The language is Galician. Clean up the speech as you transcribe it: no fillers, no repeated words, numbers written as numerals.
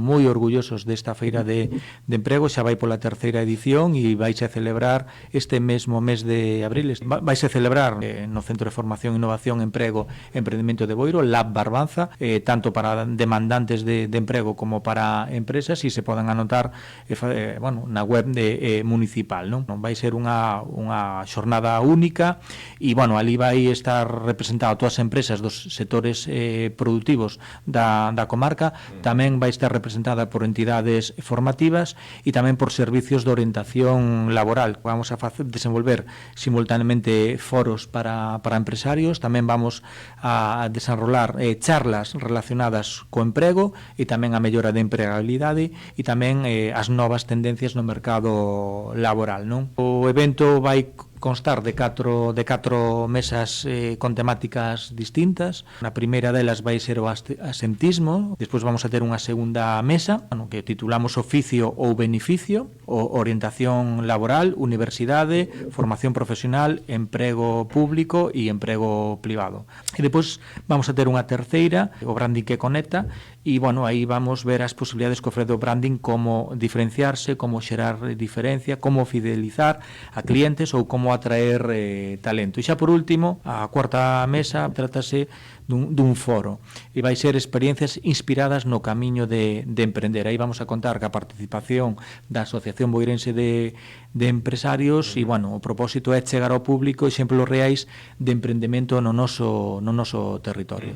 moi orgullosos desta feira de emprego, xa vai pola terceira edición e vaise a celebrar este mesmo mes de abril, vaise a celebrar no Centro de Formación, Innovación, Emprego e Emprendemento de Boiro, Lab Barbanza, tanto para demandantes de emprego como para empresas, e se poden anotar na web municipal, non? Vai ser unha xornada única e, ali vai estar representado todas as empresas dos sectores productivos da comarca, tamén vai estar representada por entidades formativas e tamén por servicios de orientación laboral. Vamos a desenvolver simultaneamente foros para empresarios, tamén vamos a desenrolar charlas relacionadas co emprego e tamén a mellora de empregabilidade e tamén as novas tendencias no mercado laboral, non? O evento vai constar de catro mesas con temáticas distintas. Na primeira delas vai ser o asentismo, despois vamos a ter unha segunda mesa que titulamos Oficio ou Beneficio, orientación laboral, universidade, formación profesional, emprego público e emprego privado. E depois vamos a ter unha terceira, o branding que conecta, e aí vamos ver as posibilidades que ofrece o branding, como diferenciarse, como xerar diferencia, como fidelizar a clientes ou como atraer talento. E xa por último, a cuarta mesa trátase dun foro e vai ser experiencias inspiradas no camiño de emprender. Aí vamos a contar ca participación da Asociación Boirense de Empresarios e, o propósito é chegar ao público exemplos reais de emprendemento no noso territorio.